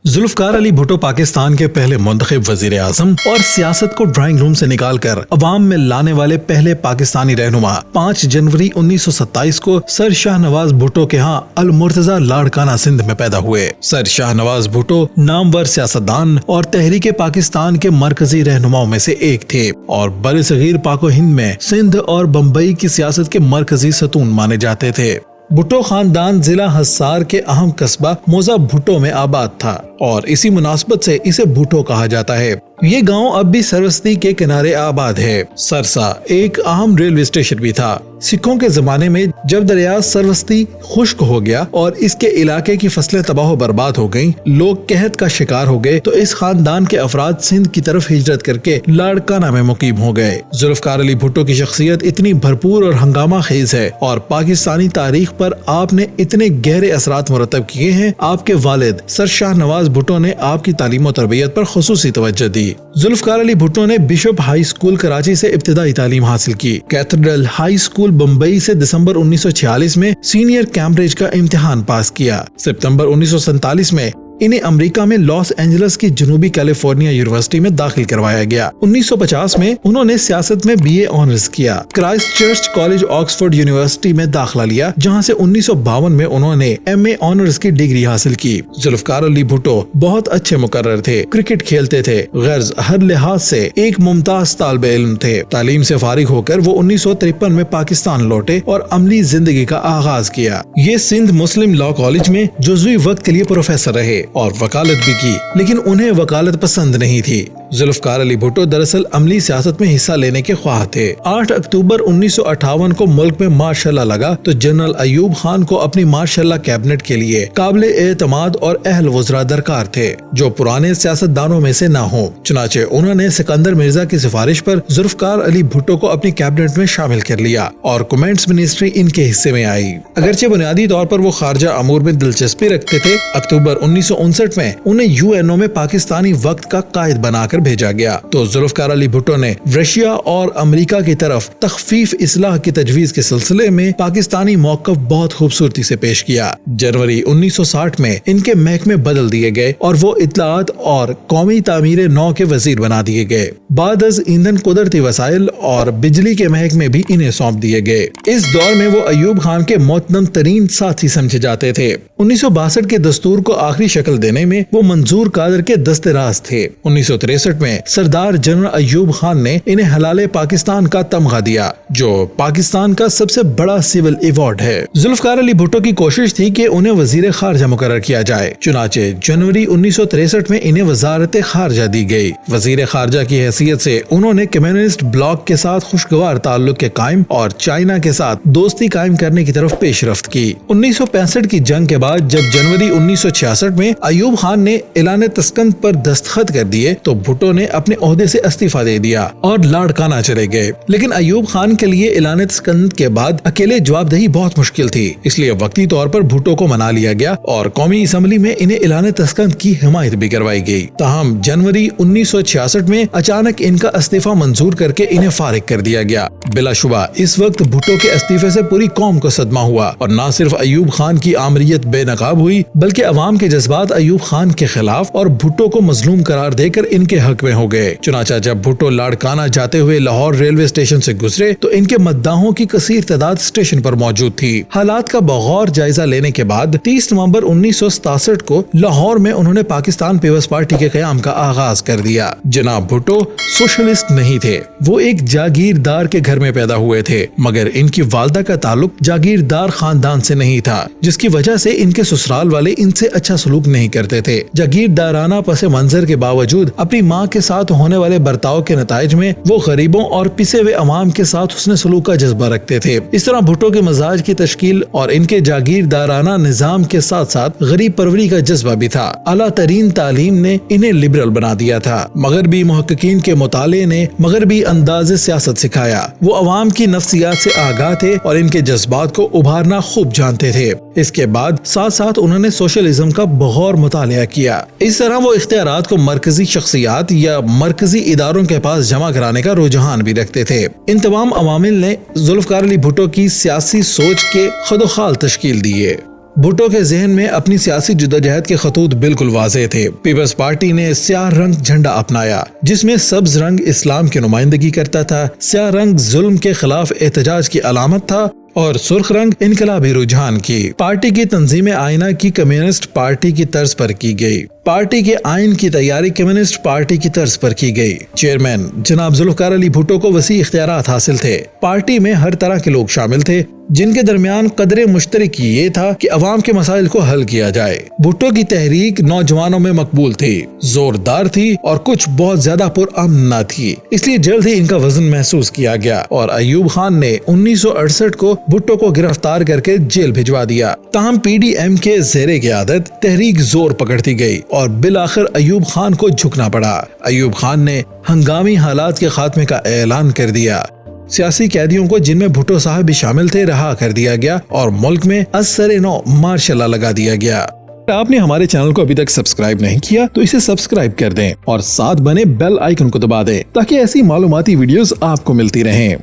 ذوالفقار علی بھٹو پاکستان کے پہلے منتخب وزیر اعظم اور سیاست کو ڈرائنگ روم سے نکال کر عوام میں لانے والے پہلے پاکستانی رہنما 5 جنوری 1927 کو سر شاہ نواز بھٹو کے ہاں المرتضی لاڑکانہ سندھ میں پیدا ہوئے۔ سر شاہ نواز بھٹو نامور سیاستدان اور تحریک پاکستان کے مرکزی رہنماؤں میں سے ایک تھے اور برصغیر پاک و ہند میں سندھ اور بمبئی کی سیاست کے مرکزی ستون مانے جاتے تھے۔ بھٹو خاندان ضلع حصار کے اہم قصبہ موزہ بھٹو میں آباد تھا اور اسی مناسبت سے اسے بھٹو کہا جاتا ہے۔ یہ گاؤں اب بھی سرستی کے کنارے آباد ہے۔ سرسا ایک اہم ریلوے اسٹیشن بھی تھا۔ سکھوں کے زمانے میں جب دریا سرستی خشک ہو گیا اور اس کے علاقے کی فصلیں تباہ و برباد ہو گئیں، لوگ قحط کا شکار ہو گئے تو اس خاندان کے افراد سندھ کی طرف ہجرت کر کے لاڑکانہ میں مقیم ہو گئے۔ ذوالفقار علی بھٹو کی شخصیت اتنی بھرپور اور ہنگامہ خیز ہے اور پاکستانی تاریخ پر آپ نے اتنے گہرے اثرات مرتب کیے ہیں۔ آپ کے والد سر شاہ نواز بھٹو نے آپ کی تعلیم و تربیت پر خصوصی توجہ دی۔ ذوالفقار علی بھٹو نے بشپ ہائی اسکول کراچی سے ابتدائی تعلیم حاصل کی۔ کیتھیڈرل ہائی اسکول بمبئی سے دسمبر 1946 میں سینئر کیمبرج کا امتحان پاس کیا۔ ستمبر 1947 میں انہیں امریکہ میں لاس اینجلس کی جنوبی کیلیفورنیا یونیورسٹی میں داخل کروایا گیا۔ 1950 میں انہوں نے سیاست میں BA آنرز کیا۔ Christ church college Oxford university میں داخلہ لیا، جہاں سے 1952 میں انہوں نے MA آنرز کی ڈگری حاصل کی۔ ذوالفقار علی بھٹو بہت اچھے مقرر تھے، کرکٹ کھیلتے تھے، غرض ہر لحاظ سے ایک ممتاز طالب علم تھے۔ تعلیم سے فارغ ہو کر وہ 1953 میں پاکستان لوٹے اور عملی زندگی کا آغاز کیا۔ یہ سندھ مسلم لاء کالج میں جزوی وقت کے لیے پروفیسر رہے اور وکالت بھی کی، لیکن انہیں وکالت پسند نہیں تھی۔ ذوالفقار علی بھٹو دراصل عملی سیاست میں حصہ لینے کے خواہاں تھے۔ 8 اکتوبر 1958 کو ملک میں مارشل لا لگا تو جنرل ایوب خان کو اپنی مارشل لا کیبنٹ کے لیے قابل اعتماد اور اہل وزراء درکار تھے جو پرانے سیاستدانوں میں سے نہ ہوں۔ چنانچہ انہوں نے سکندر مرزا کی سفارش پر ذوالفقار علی بھٹو کو اپنی کیبنٹ میں شامل کر لیا اور کمنٹس منسٹری ان کے حصے میں آئی۔ اگرچہ بنیادی طور پر وہ خارجہ امور میں دلچسپی رکھتے تھے، اکتوبر 1959 میں انہیں UNO میں پاکستانی وقت کا قائد بنا کر بھیجا گیا تو ذوالفقار علی بھٹو نے رشیا اور امریکہ کی طرف تخفیف اصلاح کی تجویز کے سلسلے میں پاکستانی موقف بہت خوبصورتی سے پیش کیا۔ جنوری 1960 میں ان کے محکمے بدل دیے گئے اور وہ اطلاعات اور قومی تعمیر نو کے وزیر بنا دیے گئے۔ بعد از ایندھن قدرتی وسائل اور بجلی کے محکمے بھی انہیں سونپ دیے گئے۔ اس دور میں وہ ایوب خان کے معتدل ترین ساتھی سمجھے جاتے تھے۔ 1962 کے دستور کو آخری شکل دینے میں وہ منظور قادر کے دست راست تھے۔ 1963 میں سردار جنرل ایوب خان نے انہیں حلال پاکستان کا تمغہ دیا، جو پاکستان کا سب سے بڑا سول ایوارڈ ہے۔ ذوالفقار علی بھٹو کی کوشش تھی کہ انہیں وزیر خارجہ مقرر کیا جائے، چنانچہ جنوری 1963 میں انہیں وزارت خارجہ دی گئی۔ وزیر خارجہ کی حیثیت سے انہوں نے کمیونسٹ بلاک کے ساتھ خوشگوار تعلق کے قائم اور چائنا کے ساتھ دوستی قائم کرنے کی طرف پیش رفت کی۔ 1965 کی جنگ کے بعد جب جنوری 1966 میں ایوب خان نے اعلان تسکند پر دستخط کر دیے تو بھٹو نے اپنے عہدے سے استعفیٰ دے دیا اور لاڑکانہ چلے گئے، لیکن ایوب خان کے لیے اعلان تسکند کے بعد اکیلے جواب دہی بہت مشکل تھی، اس لیے وقتی طور پر بھٹو کو منا لیا گیا اور قومی اسمبلی میں انہیں اعلان تسکند کی حمایت بھی کروائی گئی۔ تاہم جنوری 1966 میں اچانک ان کا استعفیٰ منظور کر کے انہیں فارغ کر دیا گیا۔ بلا شبہ اس وقت بھٹو کے استعفے سے پوری قوم کو صدمہ ہوا اور نہ صرف ایوب خان کی آمریت بے نقاب ہوئی بلکہ عوام کے جذبات ایوب خان کے خلاف اور بھٹو کو مظلوم قرار دے کر ان کے حق میں ہو گئے۔ چنانچہ جب بھٹو لاڑکانہ جاتے ہوئے لاہور ریلوے اسٹیشن سے گزرے تو ان کے مداحوں کی کثیر تعداد اسٹیشن پر موجود تھی۔ حالات کا بغور جائزہ لینے کے بعد 30 نومبر 1967 کو لاہور میں انہوں نے پاکستان پیپلز پارٹی کے قیام کا آغاز کر دیا۔ جناب بھٹو سوشلسٹ نہیں تھے، وہ ایک جاگیردار کے گھر میں پیدا ہوئے تھے، مگر ان کی والدہ کا تعلق جاگیردار خاندان سے نہیں تھا، جس کی وجہ سے ان کے سسرال والے ان سے اچھا سلوک نہیں کرتے تھے۔ جاگیردارانہ پس منظر کے باوجود اپنی ماں کے ساتھ ہونے والے برتاؤ کے نتائج میں وہ غریبوں اور پسے ہوئے عوام کے ساتھ حسن سلوک کا جذبہ رکھتے تھے۔ اس طرح بھٹو کے مزاج کی تشکیل اور ان کے جاگیردارانہ نظام کے ساتھ ساتھ غریب پروری کا جذبہ بھی تھا۔ اعلیٰ ترین تعلیم نے انہیں لبرل بنا دیا تھا۔ مغربی محققین کے مطالعے نے مغربی انداز سیاست سکھایا۔ وہ عوام کی نفسیات سے آگاہ تھے اور ان کے جذبات کو ابھارنا خوب جانتے تھے۔ اس کے بعد ساتھ ساتھ انہوں نے سوشلزم کا بغور مطالعہ کیا۔ اس طرح وہ اختیارات کو مرکزی شخصیات یا مرکزی اداروں کے پاس جمع کرانے کا رجحان بھی رکھتے تھے۔ ان تمام عوامل نے ذوالفقار علی بھٹو کی سیاسی سوچ کے خد و خال تشکیل دیے۔ بھٹو کے ذہن میں اپنی سیاسی جدوجہد کے خطوط بالکل واضح تھے۔ پیپلز پارٹی نے سیاہ رنگ جھنڈا اپنایا جس میں سبز رنگ اسلام کی نمائندگی کرتا تھا، سیاہ رنگ ظلم کے خلاف احتجاج کی علامت تھا اور سرخ رنگ انقلابی رجحان کی۔ پارٹی کی تنظیم آئینہ کی کمیونسٹ پارٹی کی طرز پر کی گئی۔ پارٹی کے آئین کی تیاری کمیونسٹ پارٹی کی طرز پر کی گئی۔ چیئرمین جناب ذوالفقار علی بھٹو کو وسیع اختیارات حاصل تھے۔ پارٹی میں ہر طرح کے لوگ شامل تھے جن کے درمیان قدر مشترک یہ تھا کہ عوام کے مسائل کو حل کیا جائے۔ بھٹو کی تحریک نوجوانوں میں مقبول تھی، زوردار تھی اور کچھ بہت زیادہ پرامن نہ تھی، اس لیے جلد ہی ان کا وزن محسوس کیا گیا اور ایوب خان نے 1968 کو بھٹو کو گرفتار کر کے جیل بھجوا دیا۔ تاہم پی ڈی ایم کے زیر قیادت تحریک زور پکڑتی گئی اور بالآخر ایوب خان کو جھکنا پڑا۔ ایوب خان نے ہنگامی حالات کے خاتمے کا اعلان کر دیا۔ سیاسی قیدیوں کو جن میں بھٹو صاحب بھی شامل تھے رہا کر دیا گیا اور ملک میں ازسر نو مارشل لا لگا دیا گیا۔ آپ نے ہمارے چینل کو ابھی تک سبسکرائب نہیں کیا تو اسے سبسکرائب کر دیں اور ساتھ بنے بیل آئیکن کو دبا دیں تاکہ ایسی معلوماتی ویڈیوز آپ کو ملتی رہیں۔